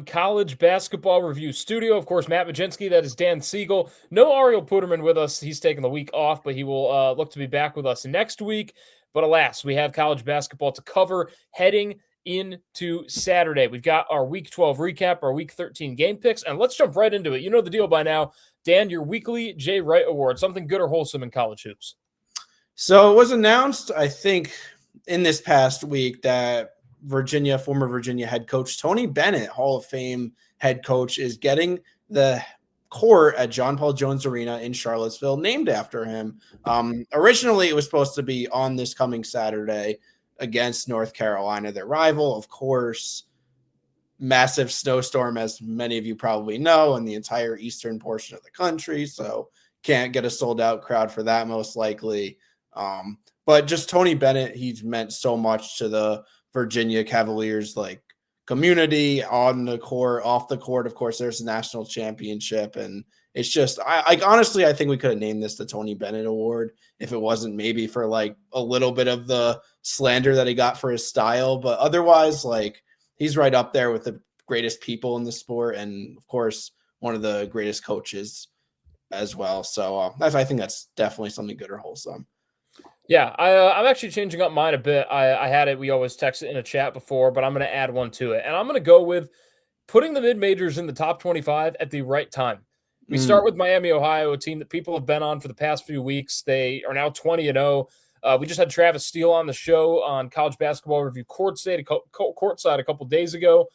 College Basketball Review Studio. Of course, Matt Majinski, that is Dan Siegel. No Ariel Puterman with us. He's taking the week off, but he will look to be back with us next week. But alas, we have college basketball to cover heading into Saturday. We've got our Week 12 recap, our Week 13 game picks, and let's jump right into it. You know the deal by now. Dan, your weekly J. Wright Award, something good or wholesome in college hoops. So it was announced, I think, in this past week that former Virginia head coach Tony Bennett, Hall of Fame head coach, is getting the court at John Paul Jones Arena in Charlottesville named after him. Originally, it was supposed to be on this coming Saturday against North Carolina, their rival. Of course, massive snowstorm, as many of you probably know, in the entire eastern portion of the country, so can't get a sold-out crowd for that most likely. But just Tony Bennett, he's meant so much to the Virginia Cavaliers community on the court, off the court. Of course, there's a national championship, and it's just honestly, I think we could have named this the Tony Bennett Award if it wasn't maybe for a little bit of the slander that he got for his style, but otherwise he's right up there with the greatest people in the sport, and of course one of the greatest coaches as well. So I think that's definitely something good or wholesome. Yeah, I'm actually changing up mine a bit. I had it. We always text it in a chat before, but I'm going to add one to it. And I'm going to go with putting the mid-majors in the top 25 at the right time. We start with Miami, Ohio, a team that people have been on for the past few weeks. They are now 20-0. We just had Travis Steele on the show on College Basketball Review Courtside a couple days ago.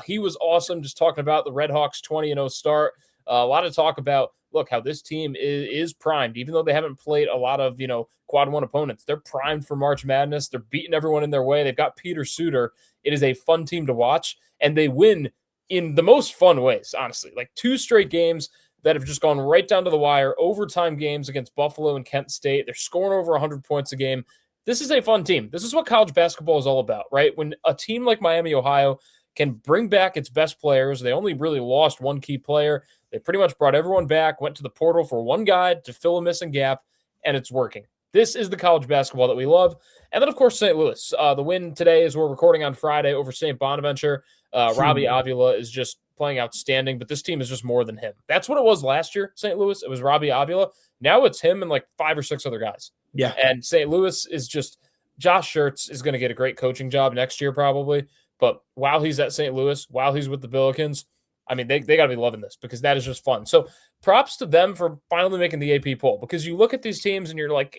He was awesome, just talking about the Redhawks 20-0 start. A lot of talk about, look, how this team is primed, even though they haven't played a lot of, quad one opponents. They're primed for March Madness. They're beating everyone in their way. They've got Peter Suter. It is a fun team to watch, and they win in the most fun ways, honestly. 2 straight games that have just gone right down to the wire, overtime games against Buffalo and Kent State. They're scoring over 100 points a game. This is a fun team. This is what college basketball is all about, right? When a team like Miami, Ohio can bring back its best players, they only really lost one key player. They pretty much brought everyone back, went to the portal for one guy to fill a missing gap, and it's working. This is the college basketball that we love. And then, of course, St. Louis. The win today, as we're recording on Friday, over St. Bonaventure. Robbie Avila is just playing outstanding, but this team is just more than him. That's what it was last year, St. Louis. It was Robbie Avila. Now it's him and 5 or 6 other guys. Yeah. And St. Louis is just – Josh Schertz is going to get a great coaching job next year probably. But while he's at St. Louis, while he's with the Billikens, I mean, they got to be loving this because that is just fun. So props to them for finally making the AP poll, because you look at these teams and you're like,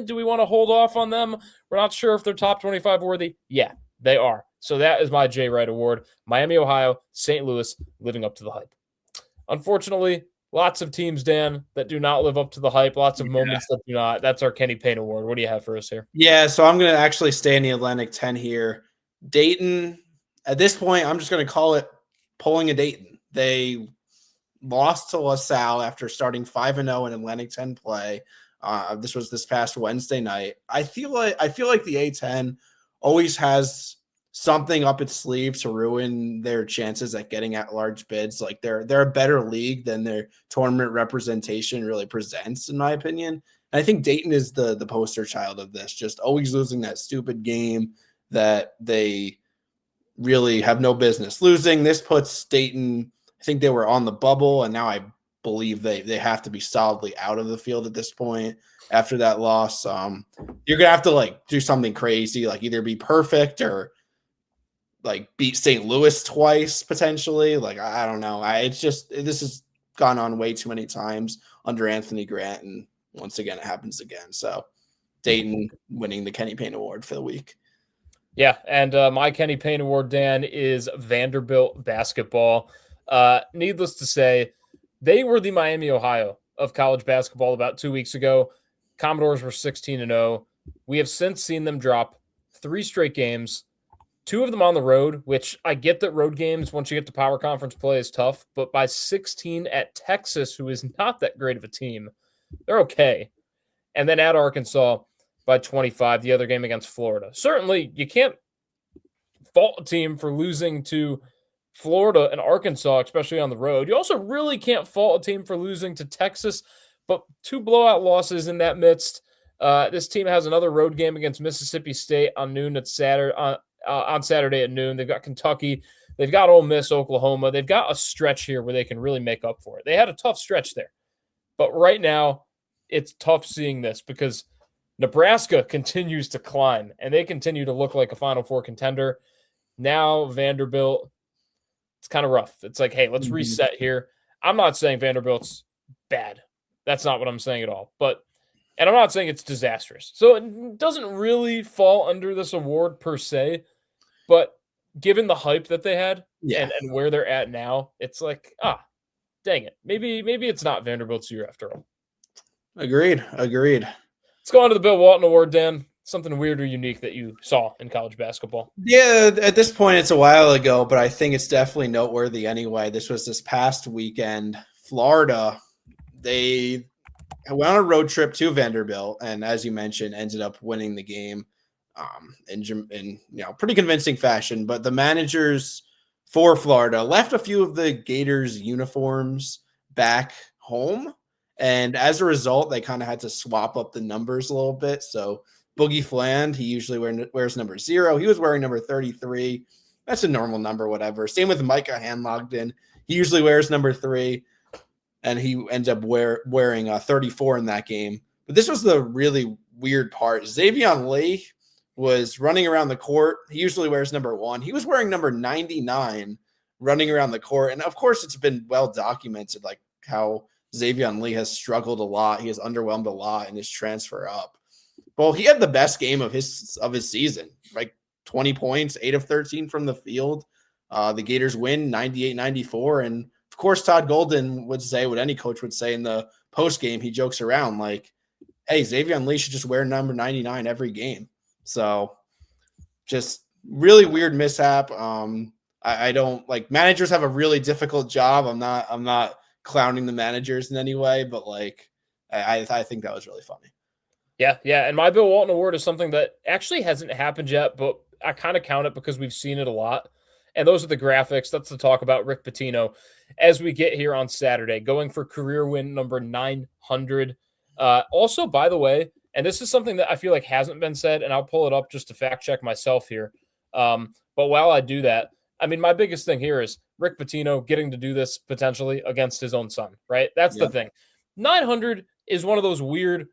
do we want to hold off on them? We're not sure if they're top 25 worthy. Yeah, they are. So that is my J. Wright Award. Miami, Ohio, St. Louis, living up to the hype. Unfortunately, lots of teams, Dan, that do not live up to the hype. Lots of moments that do not. That's our Kenny Payne Award. What do you have for us here? Yeah, so I'm going to actually stay in the Atlantic 10 here. Dayton, at this point, I'm just going to call it pulling a Dayton. They lost to LaSalle after starting 5-0 in Atlantic 10 play. This was this past Wednesday night. I feel like the A10 always has something up its sleeve to ruin their chances at getting at large bids. They're a better league than their tournament representation really presents, in my opinion. And I think Dayton is the poster child of this, just always losing that stupid game that they really have no business losing. This puts Dayton, I think they were on the bubble, and now I believe they have to be solidly out of the field at this point after that loss. You're going to have to do something crazy, either be perfect or beat St. Louis twice potentially. I don't know. This has gone on way too many times under Anthony Grant, and once again, it happens again. So Dayton winning the Kenny Payne Award for the week. Yeah, and my Kenny Payne Award, Dan, is Vanderbilt basketball. Needless to say, they were the Miami, Ohio of college basketball about 2 weeks ago. Commodores were 16-0. We have since seen them drop 3 straight games, 2 of them on the road, which I get that road games, once you get to power conference play, is tough. But by 16 at Texas, who is not that great of a team, they're okay. And then at Arkansas by 25, the other game against Florida. Certainly, you can't fault a team for losing to Florida and Arkansas, especially on the road. You also really can't fault a team for losing to Texas, but 2 blowout losses in that midst. This team has another road game against Mississippi State on Saturday at noon. They've got Kentucky They've got Ole Miss, Oklahoma. They've got a stretch here where they can really make up for it. They had a tough stretch there. But right now, it's tough seeing this because Nebraska continues to climb, and they continue to look like a Final Four contender. Now Vanderbilt, it's kind of rough. It's like, hey, let's reset here. I'm not saying Vanderbilt's bad. That's not what I'm saying at all. And I'm not saying it's disastrous. So it doesn't really fall under this award per se, but given the hype that they had and where they're at now, it's like, dang it. Maybe it's not Vanderbilt's year after all. Agreed. Let's go on to the Bill Walton Award, Dan. Something weird or unique that you saw in college basketball. Yeah, at this point, it's a while ago, but I think it's definitely noteworthy anyway. This was this past weekend. Florida, they went on a road trip to Vanderbilt, and as you mentioned, ended up winning the game in pretty convincing fashion. But the managers for Florida left a few of the Gators uniforms back home, and as a result, they kind of had to swap up the numbers a little bit. So Boogie Fland, he usually wears number 0. He was wearing number 33. That's a normal number, whatever. Same with Micah Hanlogden. He usually wears number 3, and he ended up wearing 34 in that game. But this was the really weird part. Xavion Lee was running around the court. He usually wears number 1. He was wearing number 99 running around the court. And, of course, it's been well documented, like how Xavion Lee has struggled a lot. He has underwhelmed a lot in his transfer up. Well, he had the best game of his season, like 20 points, 8 of 13 from the field. The Gators win 98-94. And, of course, Todd Golden would say what any coach would say in the postgame. He jokes around like, hey, Xavion Lee should just wear number 99 every game. So just really weird mishap. I don't like managers have a really difficult job. I'm not clowning the managers in any way, but like I think that was really funny. Yeah. And my Bill Walton Award is something that actually hasn't happened yet, but I kind of count it because we've seen it a lot. And those are the graphics. That's the talk about Rick Pitino as we get here on Saturday, going for career win number 900. Also, by the way, and this is something that I feel like hasn't been said, and I'll pull it up just to fact check myself here. But while I do that, I mean, my biggest thing here is Rick Pitino getting to do this potentially against his own son, right? That's the thing. 900 is one of those weird,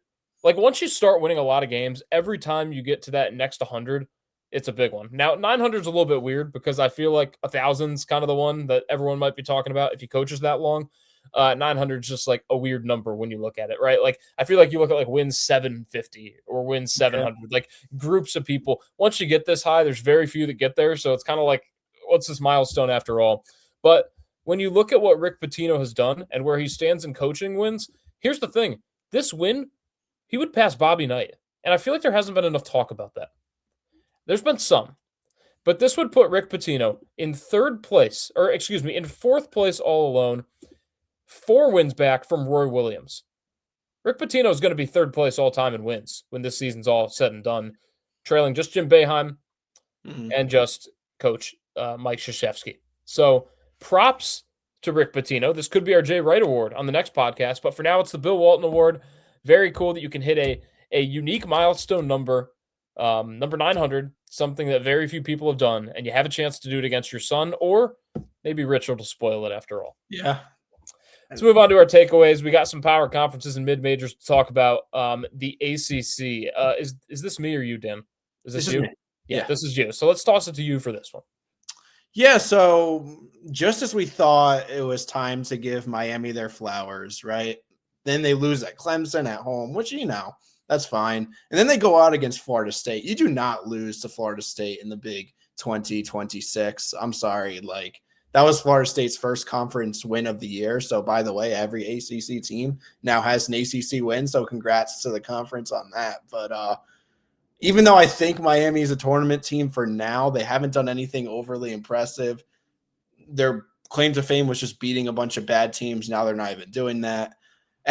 like once you start winning a lot of games, every time you get to that next 100, it's a big one. Now, 900 is a little bit weird because I feel like 1,000 is kind of the one that everyone might be talking about if he coaches that long. 900 is just like a weird number when you look at it, right? Like I feel like you look at like wins 750 or wins 700, like groups of people. Once you get this high, there's very few that get there. So it's kind of like, what's this milestone after all? But when you look at what Rick Pitino has done and where he stands in coaching wins, here's the thing. This win, he would pass Bobby Knight. And I feel like there hasn't been enough talk about that. There's been some. But this would put Rick Pitino in in fourth place all alone, 4 wins back from Roy Williams. Rick Pitino is going to be third place all time in wins when this season's all said and done, trailing just Jim Boeheim and just Coach Mike Krzyzewski. So props to Rick Pitino. This could be our Jay Wright Award on the next podcast, but for now it's the Bill Walton Award. Very cool that you can hit a unique milestone number, number 900, something that very few people have done, and you have a chance to do it against your son, or maybe Richard will spoil it after all. Yeah. Let's move on to our takeaways. We got some power conferences and mid-majors to talk about. The ACC. Is this me or you, Dan? Is this you? Yeah, this is you. So let's toss it to you for this one. Yeah, so just as we thought it was time to give Miami their flowers, right? Then they lose at Clemson at home, which, that's fine. And then they go out against Florida State. You do not lose to Florida State in the Big 2026. I'm sorry. Like, that was Florida State's first conference win of the year. So, by the way, every ACC team now has an ACC win. So, congrats to the conference on that. But even though I think Miami is a tournament team for now, they haven't done anything overly impressive. Their claim to fame was just beating a bunch of bad teams. Now they're not even doing that.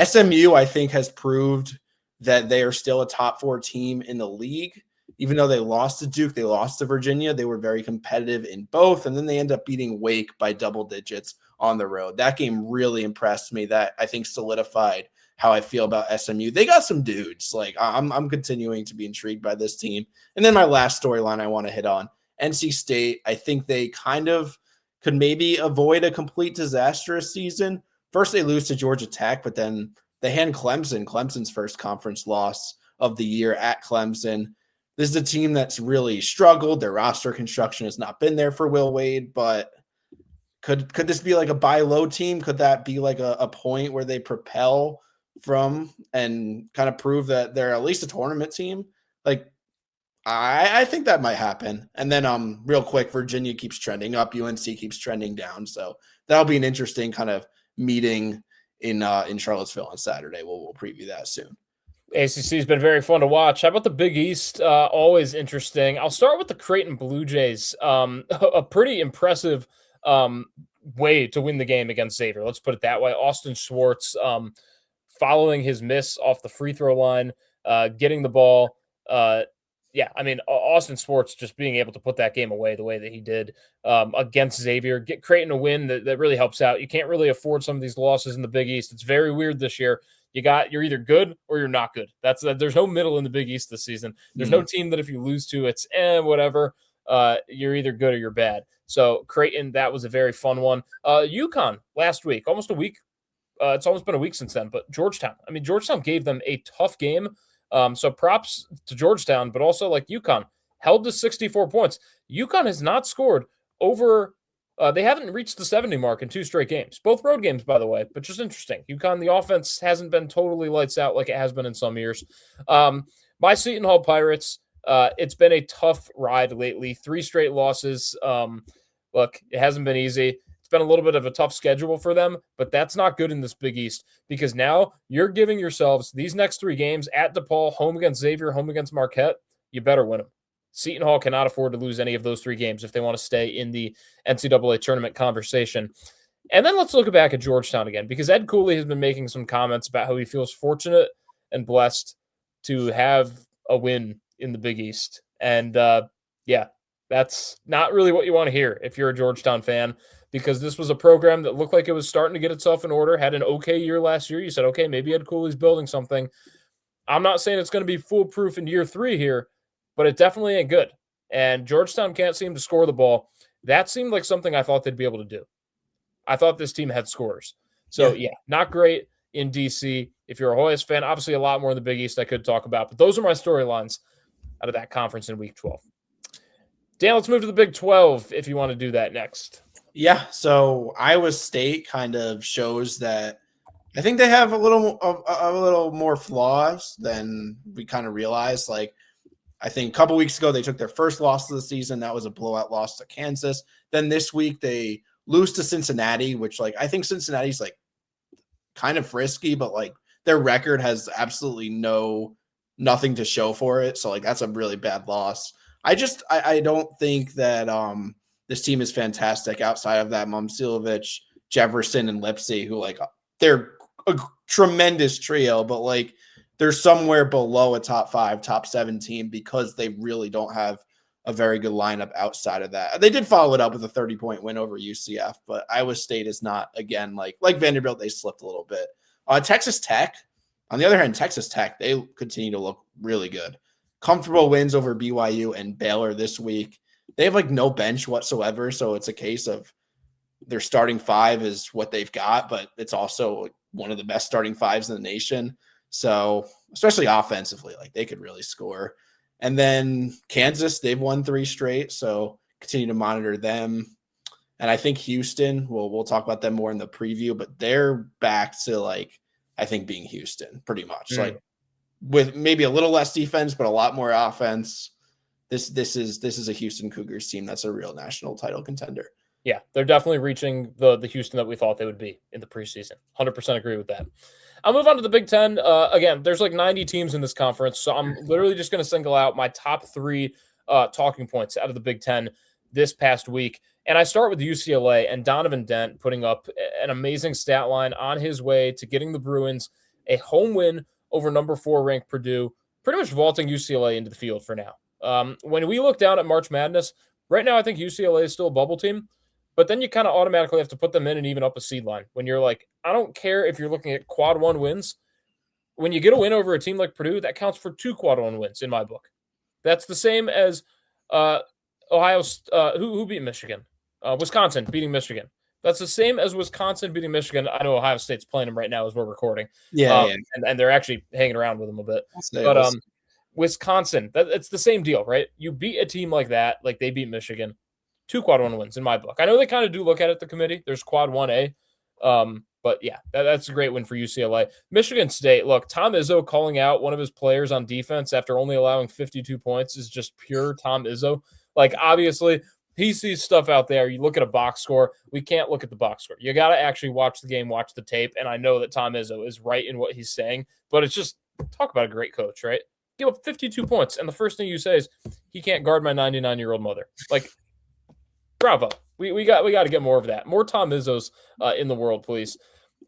SMU, I think, has proved that they are still a top 4 team in the league. Even though they lost to Duke, they lost to Virginia, they were very competitive in both, and then they end up beating Wake by double digits on the road. That game really impressed me. That, I think, solidified how I feel about SMU. They got some dudes. Like, I'm continuing to be intrigued by this team. And then my last storyline I want to hit on, NC State. I think they kind of could maybe avoid a complete disastrous season. First, they lose to Georgia Tech, but then they hand Clemson's first conference loss of the year at Clemson. This is a team that's really struggled. Their roster construction has not been there for Will Wade, but could this be like a buy low team? Could that be like a point where they propel from and kind of prove that they're at least a tournament team? Like, I think that might happen. And then real quick, Virginia keeps trending up, UNC keeps trending down. So that'll be an interesting kind of meeting in Charlottesville on Saturday. We'll preview that soon. ACC has been very fun to watch. How about the Big East? Always interesting. I'll start with the Creighton Blue Jays. A pretty impressive way to win the game against Xavier. Let's put it that way. Austin Schwartz, following his miss off the free throw line, getting the ball. Austin Schwartz just being able to put that game away the way that he did against Xavier, get Creighton a win that really helps out. You can't really afford some of these losses in the Big East. It's very weird this year. You're either good or you're not good. There's no middle in the Big East this season. There's no team that if you lose to, it's whatever. You're either good or you're bad. So Creighton, that was a very fun one. UConn last week, almost a week. It's almost been a week since then, but Georgetown. I mean, Georgetown gave them a tough game. So props to Georgetown, but also like UConn held to 64 points. UConn has not scored over. They haven't reached the 70 mark in 2 straight games, both road games, by the way, but just interesting. UConn, the offense hasn't been totally lights out like it has been in some years. My Seton Hall Pirates, it's been a tough ride lately. 3 straight losses. Look, it hasn't been easy. It's been a little bit of a tough schedule for them, but that's not good in this Big East because now you're giving yourselves these next 3 games at DePaul, home against Xavier, home against Marquette. You better win them. Seton Hall cannot afford to lose any of those 3 games if they want to stay in the NCAA tournament conversation. And then let's look back at Georgetown again, because Ed Cooley has been making some comments about how he feels fortunate and blessed to have a win in the Big East. And that's not really what you want to hear if you're a Georgetown fan, because this was a program that looked like it was starting to get itself in order, had an okay year last year. You said, okay, maybe Ed Cooley's building something. I'm not saying it's going to be foolproof in year 3 here, but it definitely ain't good. And Georgetown can't seem to score the ball. That seemed like something I thought they'd be able to do. I thought this team had scores. So, not great in DC. If you're a Hoyas fan, obviously a lot more in the Big East I could talk about. But those are my storylines out of that conference in Week 12. Dan, let's move to the Big 12 if you want to do that next. Yeah, so Iowa State kind of shows that I think they have a little more flaws than we kind of realized. Like, I think a couple weeks ago, they took their first loss of the season. That was a blowout loss to Kansas. Then this week, they lose to Cincinnati, which, like, I think Cincinnati's, like, kind of frisky, but, like, their record has absolutely nothing to show for it. So, like, that's a really bad loss. I don't think that this team is fantastic outside of that Momcilovic, Jefferson, and Lipsy, who, like, they're a tremendous trio, but, like, they're somewhere below a top 5, top 7 team because they really don't have a very good lineup outside of that. They did follow it up with a 30-point win over UCF, but Iowa State is not, again, like Vanderbilt, they slipped a little bit. Texas Tech, on the other hand, Texas Tech, they continue to look really good. Comfortable wins over BYU and Baylor this week. They have, like, no bench whatsoever, so it's a case of their starting 5 is what they've got, but it's also, like, one of the best starting 5s in the nation. So, especially offensively, like, they could really score. And then Kansas, they've won 3 straight, so continue to monitor them. And I think Houston, we'll talk about them more in the preview, but they're back to, like, I think being Houston pretty much. Like, with maybe a little less defense, but a lot more offense. This is a Houston Cougars team that's a real national title contender. Yeah, they're definitely reaching the Houston that we thought they would be in the preseason. 100% agree with that. I'll move on to the Big Ten. Again, there's like 90 teams in this conference, so I'm literally just going to single out my top 3 talking points out of the Big Ten this past week. And I start with UCLA and Donovan Dent putting up an amazing stat line on his way to getting the Bruins a home win over number 4 ranked Purdue, pretty much vaulting UCLA into the field for now. When we look down at March Madness, right now I think UCLA is still a bubble team. But then you kind of automatically have to put them in and even up a seed line. When you're like, I don't care if you're looking at quad 1 wins. When you get a win over a team like Purdue, that counts for 2 quad 1 wins in my book. That's the same as Ohio. Who beat Michigan? Wisconsin beating Michigan. That's the same as Wisconsin beating Michigan. I know Ohio State's playing them right now as we're recording. Yeah. And they're actually hanging around with them a bit. But Wisconsin, it's the same deal, right? You beat a team like that, like they beat Michigan. 2 quad 1 wins in my book. I know they kind of do look at it, the committee. There's quad 1A. But yeah, that's a great win for UCLA. Michigan State, look, Tom Izzo calling out one of his players on defense after only allowing 52 points is just pure Tom Izzo. Like, obviously, he sees stuff out there. You look at a box score. We can't look at the box score. You got to actually watch the game, watch the tape. And I know that Tom Izzo is right in what he's saying, but it's just talk about a great coach, right? Give up 52 points. And the first thing you say is he can't guard my 99-year-old mother. Like, bravo. We got to get more of that. More Tom Izzos in the world, please.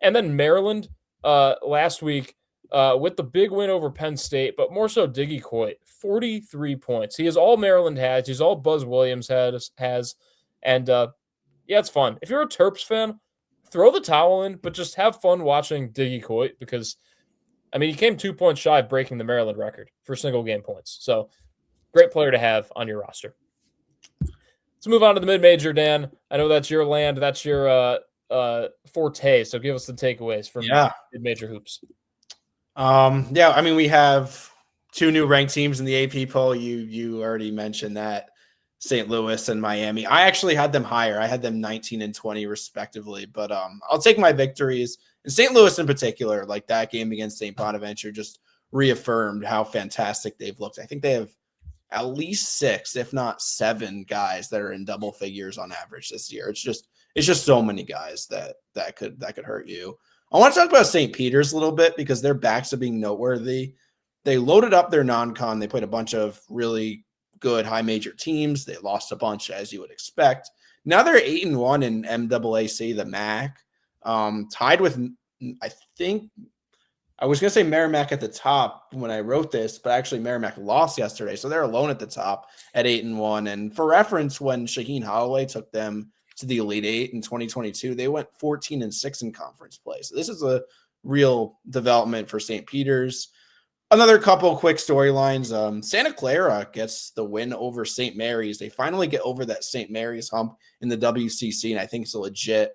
And then Maryland last week with the big win over Penn State, but more so Diggy Coit, 43 points. He is all Maryland has. He's all Buzz Williams has. And, yeah, it's fun. If you're a Terps fan, throw the towel in, but just have fun watching Diggy Coit because, I mean, he came 2 points shy of breaking the Maryland record for single game points. So, great player to have on your roster. Let's move on to the mid-major, Dan. I know that's your land. That's your forte. So give us the takeaways from mid-major hoops. Yeah, I mean, we have 2 new ranked teams in the AP poll. You already mentioned that, St. Louis and Miami. I actually had them higher. I had them 19 and 20 respectively. But I'll take my victories. And St. Louis in particular, like that game against St. Bonaventure, just reaffirmed how fantastic they've looked. I think they have at least 6, if not 7 guys that are in double figures on average this year. It's just so many guys that could hurt you. I want to talk about St. Peter's a little bit because their backs are being noteworthy. They loaded up their non-con. They played a bunch of really good high major teams. They lost a bunch, as you would expect. Now they're 8-1 in MAAC, the MAC, tied with, I think, I was going to say Merrimack at the top when I wrote this, but actually Merrimack lost yesterday. So they're alone at the top at 8-1. And for reference, when Shaheen Holloway took them to the Elite 8 in 2022, they went 14-6 in conference play. So this is a real development for St. Peter's. Another couple quick storylines. Santa Clara gets the win over St. Mary's. They finally get over that St. Mary's hump in the WCC, and I think it's a legit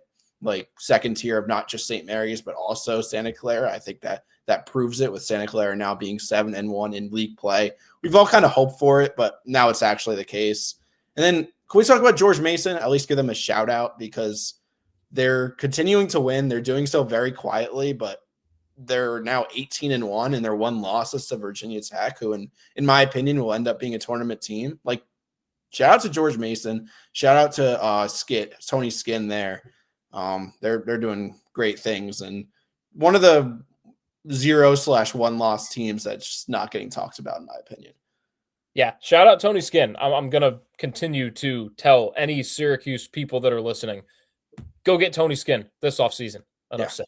second tier of not just St. Mary's, but also Santa Clara. I think that proves it with Santa Clara now being 7-1 in league play. We've all kind of hoped for it, but now it's actually the case. And then can we talk about George Mason? At least give them a shout out because they're continuing to win. They're doing so very quietly, but they're now 18-1 and their one loss is to Virginia Tech, who in my opinion will end up being a tournament team. Like, shout out to George Mason. Shout out to Tony Skinn there. They're doing great things. And one of the 0/1 loss teams that's just not getting talked about, in my opinion. Yeah, shout out Tony Skinn. I'm going to continue to tell any Syracuse people that are listening, go get Tony Skinn this offseason. Enough said.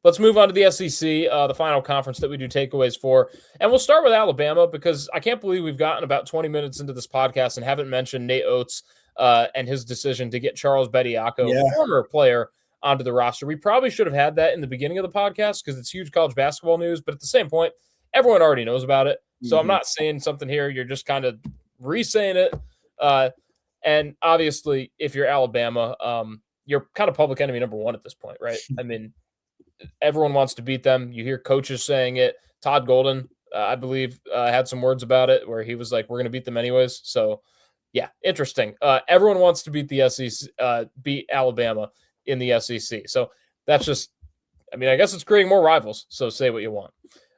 Let's move on to the SEC, the final conference that we do takeaways for. And we'll start with Alabama because I can't believe we've gotten about 20 minutes into this podcast and haven't mentioned Nate Oates and his decision to get Charles Bediako, former player, onto the roster. We probably should have had that in the beginning of the podcast because it's huge college basketball news. But at the same point, everyone already knows about it. So I'm not saying something here. You're just kind of re-saying it. And obviously, if you're Alabama, you're kind of public enemy number 1 at this point, right? I mean, everyone wants to beat them. You hear coaches saying it. Todd Golden, I believe, had some words about it where he was like, we're going to beat them anyways. So, yeah, interesting. Everyone wants to beat the SEC, beat Alabama in the SEC. So that's just, I mean, I guess it's creating more rivals. So say what you want.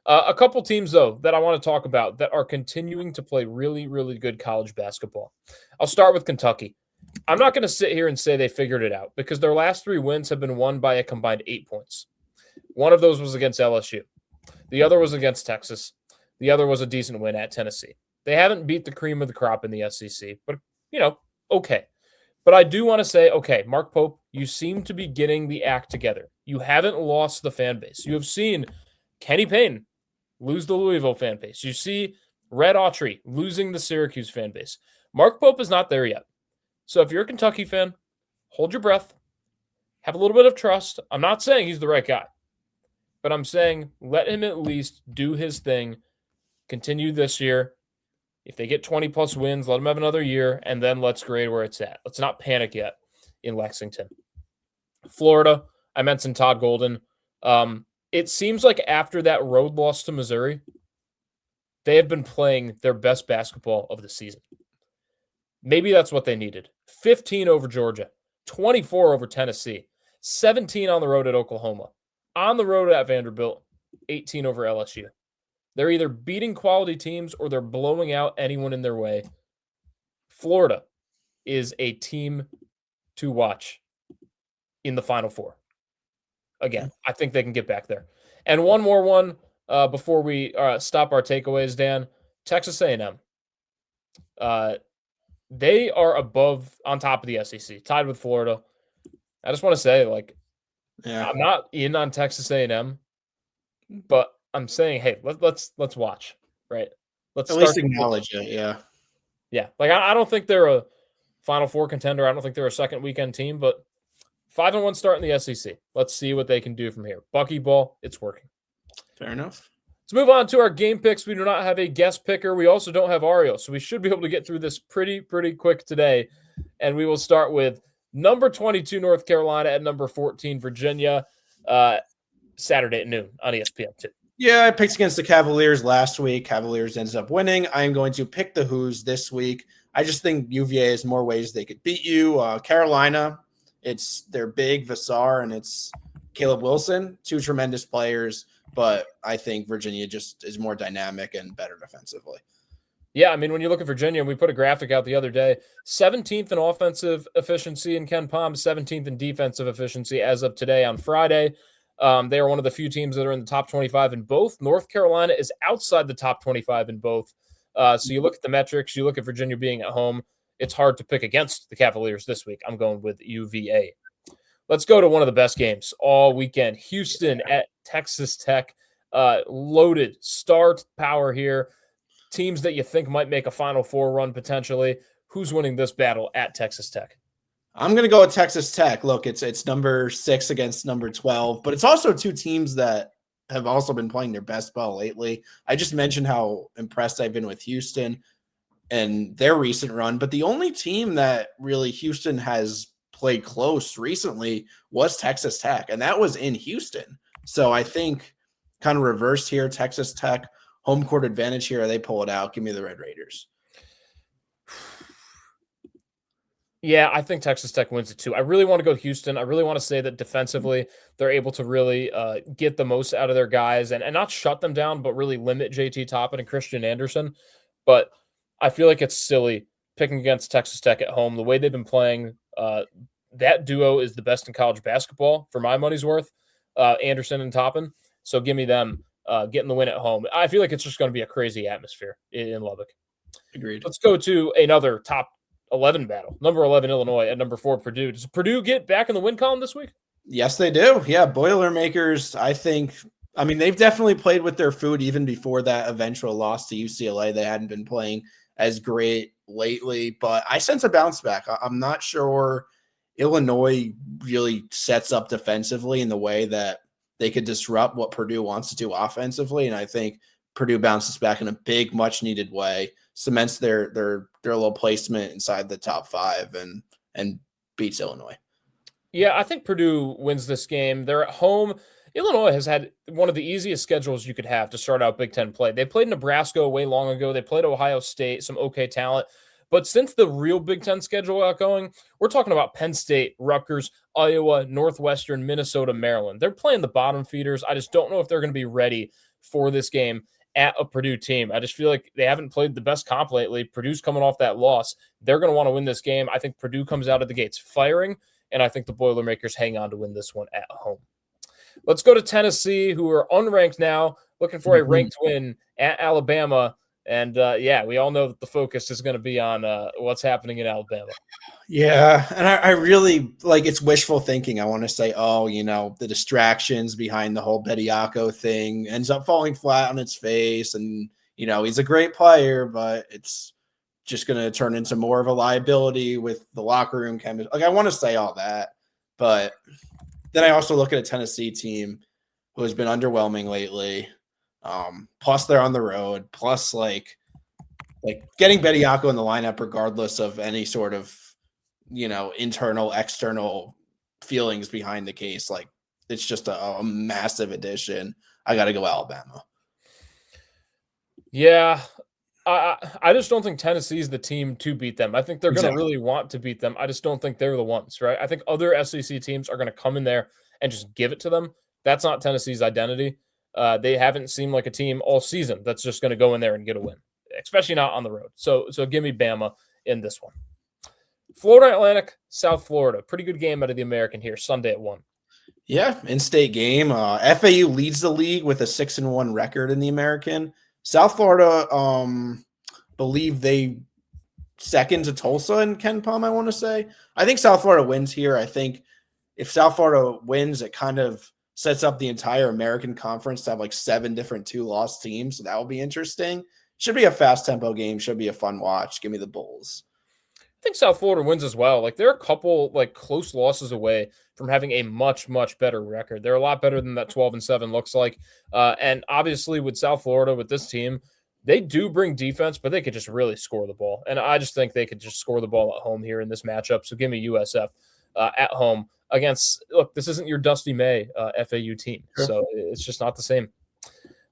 A couple teams, though, that I want to talk about that are continuing to play really, really good college basketball. I'll start with Kentucky. I'm not going to sit here and say they figured it out because their last 3 wins have been won by a combined 8 points. One of those was against LSU. The other was against Texas. The other was a decent win at Tennessee. They haven't beat the cream of the crop in the SEC, but, okay. But I do want to say, okay, Mark Pope, you seem to be getting the act together. You haven't lost the fan base. You have seen Kenny Payne lose the Louisville fan base. You see Red Autry losing the Syracuse fan base. Mark Pope is not there yet. So if you're a Kentucky fan, hold your breath. Have a little bit of trust. I'm not saying he's the right guy, but I'm saying let him at least do his thing, continue this year. If they get 20-plus wins, let them have another year, and then let's grade where it's at. Let's not panic yet. in Lexington. Florida, I mentioned Todd Golden. It seems like after that road loss to Missouri, they have been playing their best basketball of the season. Maybe that's what they needed. 15 over Georgia, 24 over Tennessee, 17 on the road at Oklahoma, on the road at Vanderbilt, 18 over LSU. They're either beating quality teams or they're blowing out anyone in their way. Florida is a team to watch in the Final Four. Again, I think they can get back there. And one more one before we stop our takeaways, Dan. Texas A&M. They are on top of the SEC, tied with Florida. I just want to say, I'm not in on Texas A&M, but I'm saying, hey, let's watch, right? Let's at least acknowledge it, yeah. Yeah, I don't think they're a Final Four contender. I don't think they're a second weekend team, but 5-1 start in the SEC. Let's see what they can do from here. Bucky ball, it's working. Fair enough. Let's move on to our game picks. We do not have a guest picker. We also don't have Ario, so we should be able to get through this pretty quick today. And we will start with number 22 North Carolina at number 14 Virginia, Saturday at noon on ESPN2. Yeah, I picked against the Cavaliers last week. Cavaliers ended up winning. I am going to pick the Hoos this week. I just think UVA has more ways they could beat you. Carolina, it's their big Vassar and it's Caleb Wilson, two tremendous players, but I think Virginia just is more dynamic and better defensively. Yeah, I mean, when you look at Virginia, we put a graphic out the other day, 17th in offensive efficiency in Ken Palm, 17th in defensive efficiency as of today on Friday. They are one of the few teams that are in the top 25 in both. North Carolina is outside the top 25 in both. So you look at the metrics, you look at Virginia being at home, it's hard to pick against the Cavaliers this week. I'm going with UVA. Let's go to one of the best games all weekend. Houston at Texas Tech. Loaded star power here. Teams that you think might make a Final Four run potentially. Who's winning this battle at Texas Tech? I'm going to go with Texas Tech. Look, it's number 6 against number 12, but it's also two teams that have also been playing their best ball lately. I just mentioned how impressed I've been with Houston and their recent run, but the only team that really Houston has played close recently was Texas Tech, and that was in Houston. So I think kind of reversed here, Texas Tech, home court advantage here. They pull it out. Give me the Red Raiders. Yeah, I think Texas Tech wins it too. I really want to go Houston. I really want to say that defensively, they're able to really get the most out of their guys and not shut them down, but really limit JT Toppin and Christian Anderson. But I feel like it's silly picking against Texas Tech at home. The way they've been playing, that duo is the best in college basketball for my money's worth, Anderson and Toppin. So give me them getting the win at home. I feel like it's just going to be a crazy atmosphere in Lubbock. Agreed. Let's go to another top 11 battle. Number 11, Illinois at number 4, Purdue. Does Purdue get back in the win column this week? Yes, they do. Yeah, Boilermakers, they've definitely played with their food even before that eventual loss to UCLA. They hadn't been playing as great lately, but I sense a bounce back. I'm not sure Illinois really sets up defensively in the way that they could disrupt what Purdue wants to do offensively, and I think Purdue bounces back in a big, much-needed way, cements their little placement inside the top 5 and beats Illinois. Yeah, I think Purdue wins this game. They're at home. Illinois has had one of the easiest schedules you could have to start out Big Ten play. They played Nebraska way long ago. They played Ohio State, some okay talent. But since the real Big Ten schedule got going, we're talking about Penn State, Rutgers, Iowa, Northwestern, Minnesota, Maryland. They're playing the bottom feeders. I just don't know if they're going to be ready for this game at a Purdue team. I just feel like they haven't played the best comp lately. Purdue's coming off that loss. They're going to want to win this game. I think Purdue comes out of the gates firing, and I think the Boilermakers hang on to win this one at home. Let's go to Tennessee, who are unranked now, looking for a ranked win at Alabama. And, we all know that the focus is going to be on what's happening in Alabama. Yeah, and I really, it's wishful thinking. I want to say, the distractions behind the whole Bediako thing ends up falling flat on its face. And, he's a great player, but it's just going to turn into more of a liability with the locker room chemistry. I want to say all that, but then I also look at a Tennessee team who has been underwhelming lately. Plus they're on the road, plus like getting Bediako in the lineup, regardless of any sort of internal, external feelings behind the case. Like, it's just a massive addition. I got to go Alabama. Yeah. I just don't think Tennessee's the team to beat them. I think they're going to really want to beat them. I just don't think they're the ones, right? I think other SEC teams are going to come in there and just give it to them. That's not Tennessee's identity. They haven't seemed like a team all season that's just going to go in there and get a win, especially not on the road. So give me Bama in this one. Florida Atlantic, South Florida. Pretty good game out of the American here, Sunday at 1. Yeah, in-state game. FAU leads the league with a 6-1 record in the American. South Florida, believe they second to Tulsa in Ken Palm, I want to say. I think South Florida wins here. I think if South Florida wins, it kind of sets up the entire American Conference to have like 7 different 2-loss teams. So that will be interesting. Should be a fast tempo game. Should be a fun watch. Give me the Bulls. I think South Florida wins as well. Like, they're a couple like close losses away from having a much, much better record. They're a lot better than that 12-7 looks like. And obviously with South Florida, with this team, they do bring defense, but they could just really score the ball. And I just think they could just score the ball at home here in this matchup. So give me USF at home against, look, this isn't your Dusty May FAU team. Sure. So it's just not the same.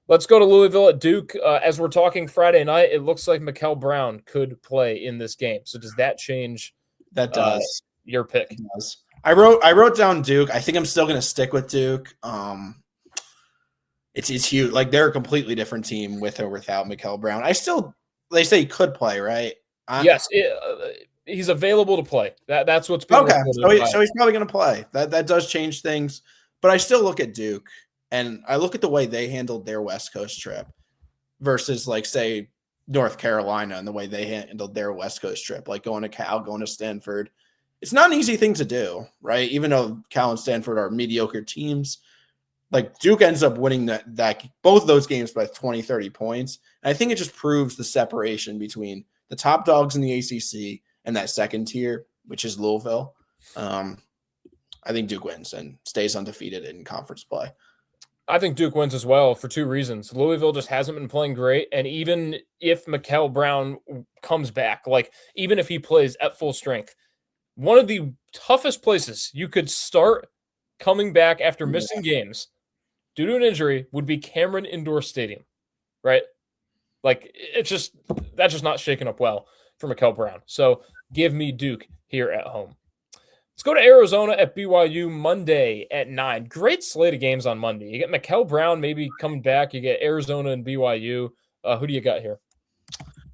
Let's go to Louisville at Duke. As we're talking Friday night, it looks like Mikal Brown could play in this game. So does that change? That does. Your pick. It does. I wrote down Duke. I think I'm still going to stick with Duke. It's huge. Like, they're a completely different team with or without Mikal Brown. They say he could play, right? Yes, he's available to play. That's what's been okay. So he's probably going to play. That does change things. But I still look at Duke. And I look at the way they handled their West Coast trip versus, like, say, North Carolina and the way they handled their West Coast trip, like going to Cal, going to Stanford. It's not an easy thing to do, right? Even though Cal and Stanford are mediocre teams, like, Duke ends up winning that both of those games by 20, 30 points. And I think it just proves the separation between the top dogs in the ACC and that second tier, which is Louisville. I think Duke wins and stays undefeated in conference play. I think Duke wins as well for 2 reasons. Louisville just hasn't been playing great. And even if Mikal Brown comes back, like, even if he plays at full strength, one of the toughest places you could start coming back after missing games due to an injury would be Cameron Indoor Stadium, right? Like, that's just not shaking up well for Mikal Brown. So give me Duke here at home. Let's go to Arizona at BYU Monday at 9. Great slate of games on Monday. You get Mikal Brown maybe coming back. You get Arizona and BYU. Who do you got here?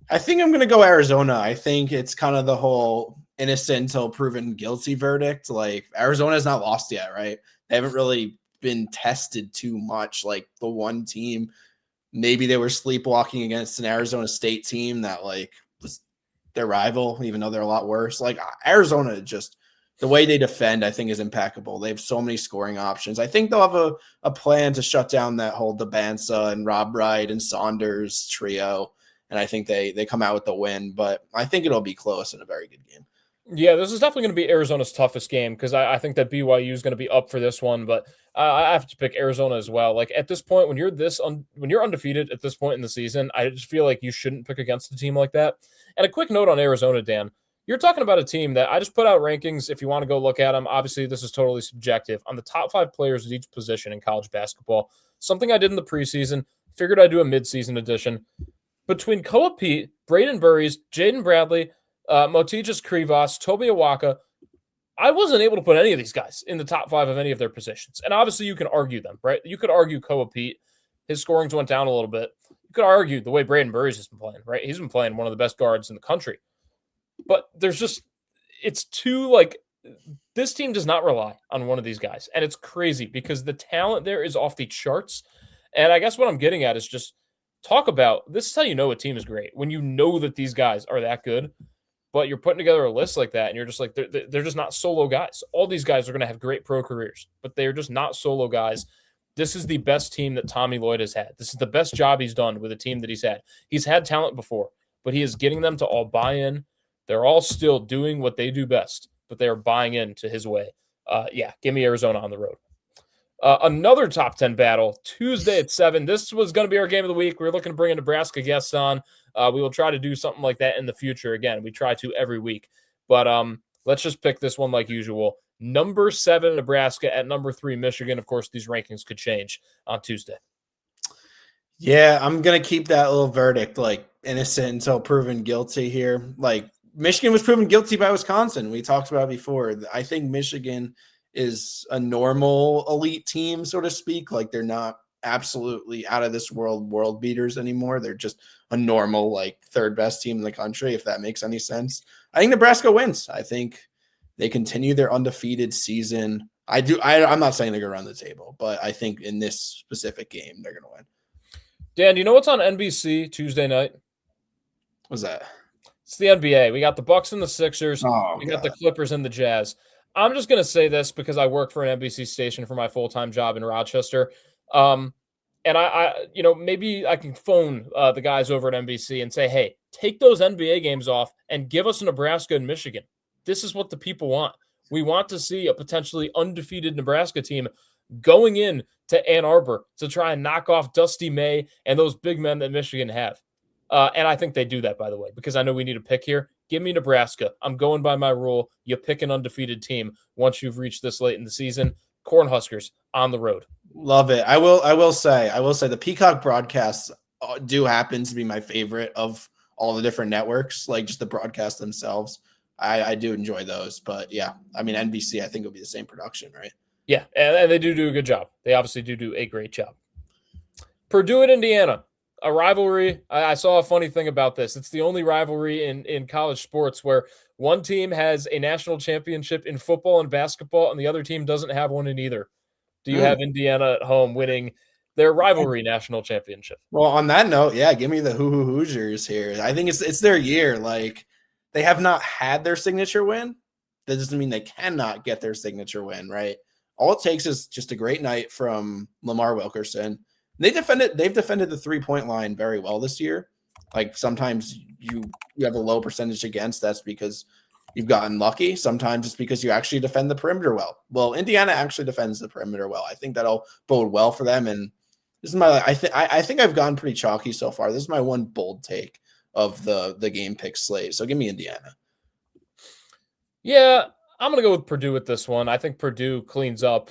I think I'm going to go Arizona. I think it's kind of the whole innocent until proven guilty verdict. Like, Arizona's not lost yet, right? They haven't really been tested too much. Like, the one team, maybe they were sleepwalking against an Arizona State team that, like, was their rival, even though they're a lot worse. Like, Arizona just – the way they defend, I think, is impeccable. They have so many scoring options. I think they'll have a plan to shut down that whole Debansa and Rob Wright and Saunders trio, and I think they come out with the win. But I think it'll be close and a very good game. Yeah, this is definitely going to be Arizona's toughest game because I think that BYU is going to be up for this one, but I have to pick Arizona as well. Like, at this point, when you're undefeated at this point in the season, I just feel like you shouldn't pick against a team like that. And a quick note on Arizona, Dan. You're talking about a team that I just put out rankings if you want to go look at them. Obviously, this is totally subjective on the top 5 players at each position in college basketball. Something I did in the preseason. Figured I'd do a midseason edition. Between Koa Pete, Braden Burries, Jaden Bradley, Motijas Krivas, Toby Awaka, I wasn't able to put any of these guys in the top 5 of any of their positions. And obviously, you can argue them, right? You could argue Koa Pete. His scorings went down a little bit. You could argue the way Braden Burries has been playing, right? He's been playing one of the best guards in the country. But it's too, like, this team does not rely on one of these guys. And it's crazy because the talent there is off the charts. And I guess what I'm getting at is just talk about, this is how you know a team is great. When you know that these guys are that good, but you're putting together a list like that and you're just like, they're just not solo guys. All these guys are going to have great pro careers, but they're just not solo guys. This is the best team that Tommy Lloyd has had. This is the best job he's done with a team that he's had. He's had talent before, but he is getting them to all buy in. They're all still doing what they do best, but they are buying into his way. Give me Arizona on the road. Another top 10 battle, Tuesday at 7. This was going to be our game of the week. We were looking to bring a Nebraska guest on. We will try to do something like that in the future. Again, we try to every week. But Let's just pick this one like usual. Number 7, Nebraska at number 3, Michigan. Of course, these rankings could change on Tuesday. Yeah, I'm going to keep that little verdict like innocent until proven guilty here. Like Michigan was proven guilty by Wisconsin. We talked about it before. I think Michigan is a normal elite team, so to speak. Like they're not absolutely out of this world beaters anymore. They're just a normal, like third best team in the country, if that makes any sense. I think Nebraska wins. I think they continue their undefeated season. I'm not saying they're going to run the table, but I think in this specific game, they're going to win. Dan, do you know what's on NBC Tuesday night? What's that? It's the NBA. We got the Bucks and the Sixers. Oh, we got the Clippers and the Jazz. I'm just going to say this because I work for an NBC station for my full-time job in Rochester. And I maybe I can phone the guys over at NBC and say, hey, take those NBA games off and give us Nebraska and Michigan. This is what the people want. We want to see a potentially undefeated Nebraska team going in to Ann Arbor to try and knock off Dusty May and those big men that Michigan have. And I think they do that, by the way, because I know we need a pick here. Give me Nebraska. I'm going by my rule. You pick an undefeated team once you've reached this late in the season. Cornhuskers on the road. Love it. I will say the Peacock broadcasts do happen to be my favorite of all the different networks, like just the broadcasts themselves. I do enjoy those, but yeah, I mean, NBC, I think it'll be the same production, right? Yeah, and they do a good job. They obviously do a great job. Purdue at Indiana, a rivalry. I saw a funny thing about this. It's the only rivalry in college sports where one team has a national championship in football and basketball, and the other team doesn't have one in either. Do you have Indiana at home winning their rivalry national championship? Well, on that note, yeah, give me the Hoosiers here. I think it's their year. Like, they have not had their signature win. That doesn't mean they cannot get their signature win, right? All it takes is just a great night from Lamar Wilkerson. They've defended the 3-point line very well this year. Like sometimes you have a low percentage against. That's because you've gotten lucky. Sometimes it's because you actually defend the perimeter well. Well, Indiana actually defends the perimeter well. I think that'll bode well for them. And this is I think I've gone pretty chalky so far. This is my one bold take of the game pick slate. So give me Indiana. Yeah, I'm going to go with Purdue with this one. I think Purdue cleans up.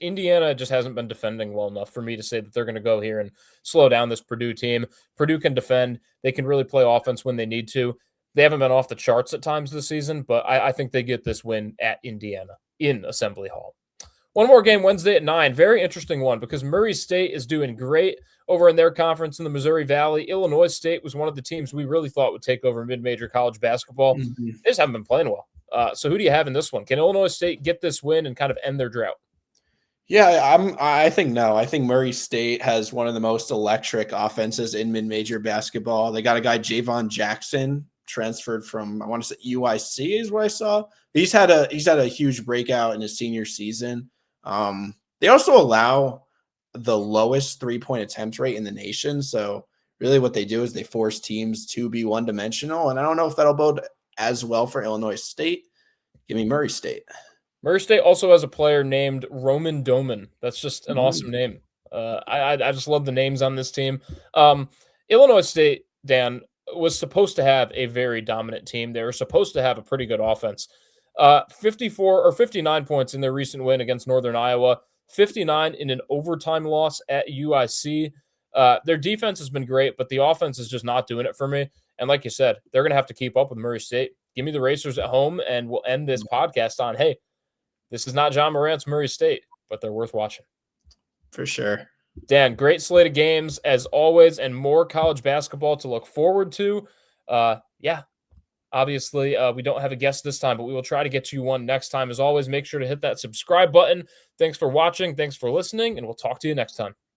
Indiana just hasn't been defending well enough for me to say that they're going to go here and slow down this Purdue team. Purdue can defend. They can really play offense when they need to. They haven't been off the charts at times this season, but I think they get this win at Indiana in Assembly Hall. One more game Wednesday at 9. Very interesting one because Murray State is doing great over in their conference in the Missouri Valley. Illinois State was one of the teams we really thought would take over mid-major college basketball. They just haven't been playing well. So who do you have in this one? Can Illinois State get this win and kind of end their drought? Yeah, I think no. I think Murray State has one of the most electric offenses in mid-major basketball. They got a guy, Javon Jackson, transferred from, I want to say UIC is what I saw. He's had a huge breakout in his senior season. They also allow the lowest 3-point attempt rate in the nation. So really what they do is they force teams to be one-dimensional. And I don't know if that'll bode as well for Illinois State. Give me Murray State. Murray State also has a player named Roman Doman. That's just an awesome name. I just love the names on this team. Illinois State, Dan, was supposed to have a very dominant team. They were supposed to have a pretty good offense. 54 or 59 points in their recent win against Northern Iowa, 59 in an overtime loss at UIC. Their defense has been great, but the offense is just not doing it for me. And like you said, they're going to have to keep up with Murray State. Give me the Racers at home, and we'll end this podcast on, hey, this is not John Morant's Murray State, but they're worth watching. For sure. Dan, great slate of games as always, and more college basketball to look forward to. Obviously, we don't have a guest this time, but we will try to get you one next time. As always, make sure to hit that subscribe button. Thanks for watching. Thanks for listening, and we'll talk to you next time.